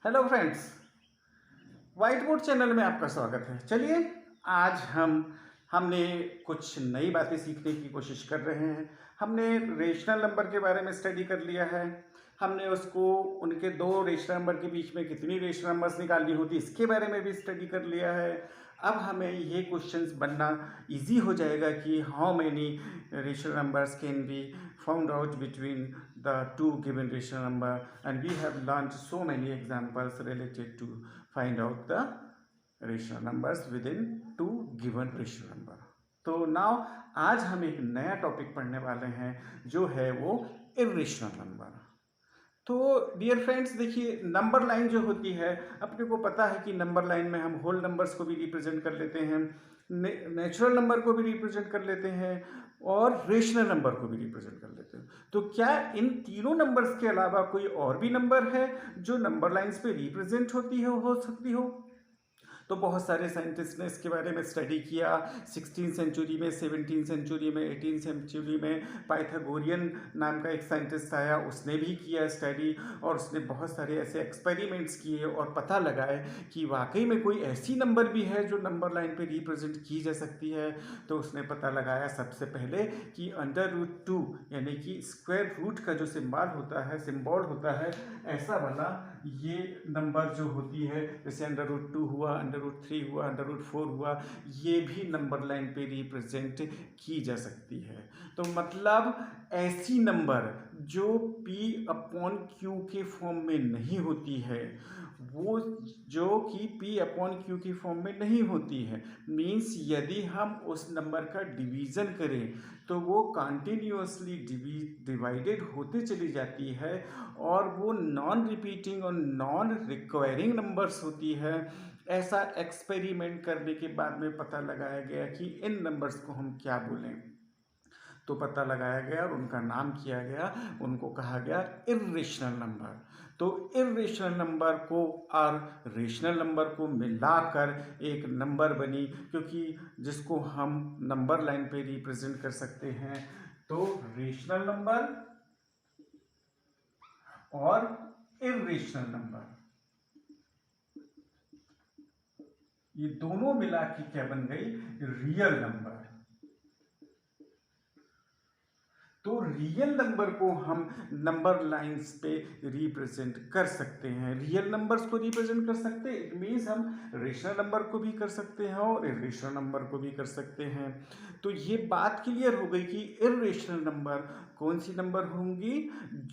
Hello friends, white board channel में आपका स्वागत है। चलिए आज हमने कुछ नई बातें सीखने की कोशिश कर रहे हैं। हमने रेशनल नंबर के बारे में स्टडी कर लिया है। हमने उसको उनके दो रेशनल नंबर के बीच में कितनी रेशनल नंबर्स निकालनी होती इसके बारे में भी स्टडी कर लिया है। अब हमें ये क्वेश्चंस बनना इजी हो जाएगा कि how many rational numbers can be found out between the two given rational number, and we have learned so many examples related to find out the rational numbers within two given rational number. तो now आज हम एक नया topic पढ़ने वाले हैं जो है वो इर्रेशनल नंबर। तो डियर फ्रेंड्स, देखिए नंबर लाइन जो होती है, अपने को पता है कि नंबर लाइन में हम होल नंबर्स को भी रिप्रेजेंट कर लेते हैं, नेचुरल नंबर को भी रिप्रेजेंट कर लेते हैं और रेशनल नंबर को भी रिप्रेजेंट कर लेते हैं। तो क्या इन तीनों नंबर्स के अलावा कोई और भी नंबर है जो नंबर लाइंस पे रिप्रेजेंट होती है, हो सकती हो? तो बहुत सारे साइंटिस्ट ने इसके बारे में स्टडी किया। 16वीं सेंचुरी में, 17वीं सेंचुरी में, 18वीं सेंचुरी में पाइथागोरियन नाम का एक साइंटिस्ट आया, उसने भी किया स्टडी और उसने बहुत सारे ऐसे एक्सपेरिमेंट्स किए और पता लगाए कि वाकई में कोई ऐसी नंबर भी है जो नंबर लाइन पे रिप्रेजेंट की जा सकती है। तो उसने पता लगाया सबसे पहले कि √2 यानी कि स्क्वायर रूट का जो सिंबल होता है ऐसा वाला ये नंबर जो होती है, जैसे √2 हुआ, √3 हुआ, √4 हुआ, ये भी नंबर लाइन पे रिप्रेजेंट की जा सकती है। तो मतलब ऐसी नंबर जो P/Q के फॉर्म में नहीं होती है, वो जो कि P/Q के फॉर्म में नहीं होती है, मीन्स यदि हम उस नंबर का डिवीज़न करें तो वो कंटिन्यूअसली डिवाइडेड होते चली जाती है और वो नॉन रिपीटिंग और नॉन रिक्वायरिंग नंबर्स होती है। ऐसा एक्सपेरिमेंट करने के बाद में पता लगाया गया कि इन नंबर्स को हम क्या बोलें। तो पता लगाया गया और उनका नाम किया गया, उनको कहा गया इर्रेशनल नंबर। तो इर्रेशनल नंबर को और रेशनल नंबर को मिलाकर एक नंबर बनी, क्योंकि जिसको हम नंबर लाइन पे रिप्रेजेंट कर सकते हैं। तो रेशनल नंबर और इर्रेशनल नंबर, ये दोनों मिला के क्या बन गई? Real number. तो रियल नंबर को हम नंबर लाइंस पे रिप्रेजेंट कर सकते हैं। रियल नंबर्स को रिप्रेजेंट कर सकते हैं, इट मीन्स हम रेशनल नंबर को भी कर सकते हैं और इर्रेशनल नंबर को भी कर सकते हैं। तो ये बात क्लियर हो गई कि इर्रेशनल नंबर कौन सी नंबर होंगी?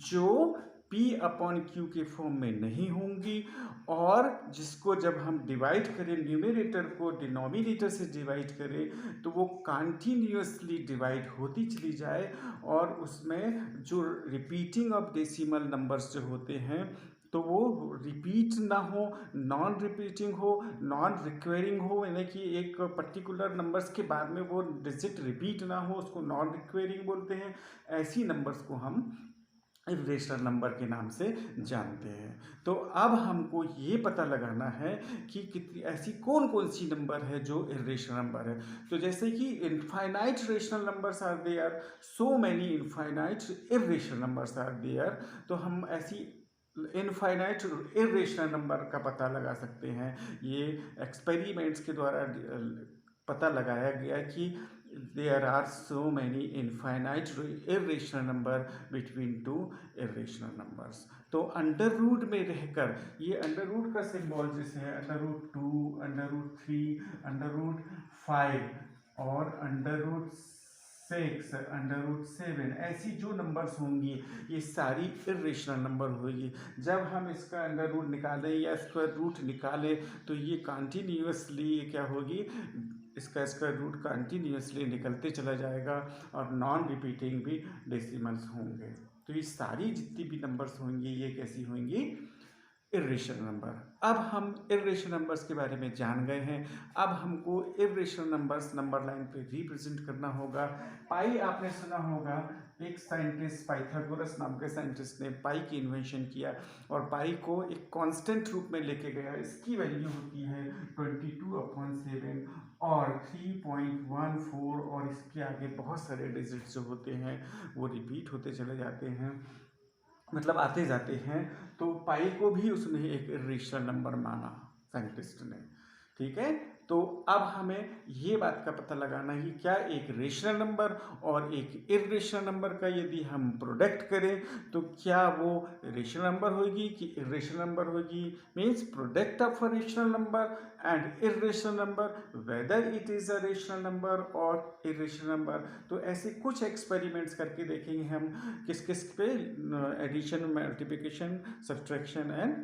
जो P/Q के फॉर्म में नहीं होंगी और जिसको जब हम डिवाइड करें, न्यूमरेटर को डिनोमिनेटर से डिवाइड करें, तो वो कंटिन्यूअसली डिवाइड होती चली जाए और उसमें जो रिपीटिंग ऑफ डेसिमल नंबर्स जो होते हैं तो वो रिपीट ना हो, नॉन रिपीटिंग हो, नॉन रिक्वायरिंग हो, यानी कि एक पर्टिकुलर नंबर्स के बाद में वो डिजिट रिपीट ना हो, उसको नॉन रिक्वायरिंग बोलते हैं। ऐसी नंबर्स को हम इर्रेशनल नंबर के नाम से जानते हैं। तो अब हमको ये पता लगाना है कि कितनी ऐसी कौन कौन सी नंबर है जो इर्रेशनल नंबर है। तो जैसे कि infinite rational numbers are there, so many infinite irrational numbers are there. तो हम ऐसी इनफाइनाइट इर्रेशनल नंबर का पता लगा सकते हैं। ये एक्सपेरिमेंट्स के द्वारा पता लगाया गया कि there are so many infinite irrational number between two irrational numbers। तो अंडर रूट में रहकर, ये अंडर रूट का सिंबल जैसे है √2, √3, √5 और √6, √7, ऐसी जो नंबर्स होंगी ये सारी इर्रेशनल नंबर होगी। जब हम इसका अंडर रूट निकालें या स्क्वायर रूट निकालें तो ये कंटिन्यूअसली क्या होगी? इसका स्क्वायर रूट कंटिन्यूअसली निकलते चला जाएगा और नॉन रिपीटिंग भी डेसिमल्स होंगे। तो ये सारी जितनी भी नंबर्स होंगी ये कैसी होंगी? Irrational number. अब हम इर्रेशनल नंबर्स के बारे में जान गए हैं। अब हमको इर्रेशनल नंबर्स नंबर लाइन पे रिप्रेजेंट करना होगा। पाई आपने सुना होगा, एक साइंटिस्ट पाइथागोरस नाम के साइंटिस्ट ने पाई की इन्वेंशन किया और पाई को एक कांस्टेंट रूप में लेके गया। इसकी वैल्यू होती है 22/7 और 3.14 और इसके आगे बहुत सारे डिजिट्स जो होते हैं वो रिपीट होते चले जाते हैं मतलब आते जाते हैं, तो पाई को भी उसने एक इर्रेशनल नंबर माना साइंटिस्ट ने। ठीक है, तो अब हमें ये बात का पता लगाना है कि क्या एक रेशनल नंबर और एक इर्रेशनल नंबर का यदि हम प्रोडक्ट करें तो क्या वो रेशनल नंबर होगी कि इर्रेशनल नंबर होगी। Means product of a rational number and irrational number, whether it is a rational number और इर्रेशनल नंबर। तो ऐसे कुछ एक्सपेरिमेंट्स करके देखेंगे हम किस किस पे, addition, multiplication, subtraction and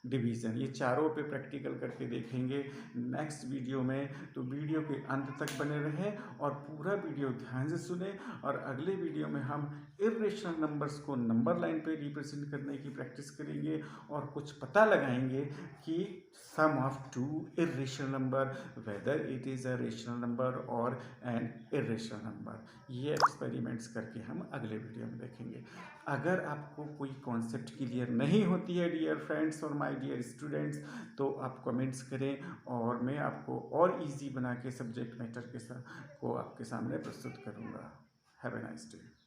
division, ये चारों पे प्रैक्टिकल करके देखेंगे नेक्स्ट वीडियो में। तो वीडियो के अंत तक बने रहें और पूरा वीडियो ध्यान से सुने। और अगले वीडियो में हम इर्रेशनल नंबर्स को नंबर लाइन पे रिप्रेजेंट करने की प्रैक्टिस करेंगे और कुछ पता लगाएंगे कि sum of two irrational number, whether it is a rational number और एन इर्रेशनल नंबर। ये एक्सपेरिमेंट्स करके हम अगले वीडियो में देखेंगे। अगर आपको कोई कॉन्सेप्ट क्लियर नहीं होती है डियर फ्रेंड्स और माय डियर स्टूडेंट्स, तो आप कमेंट्स करें और मैं आपको और इजी बना के सब्जेक्ट मैटर के साथ को आपके सामने प्रस्तुत करूँगा। Have a nice day.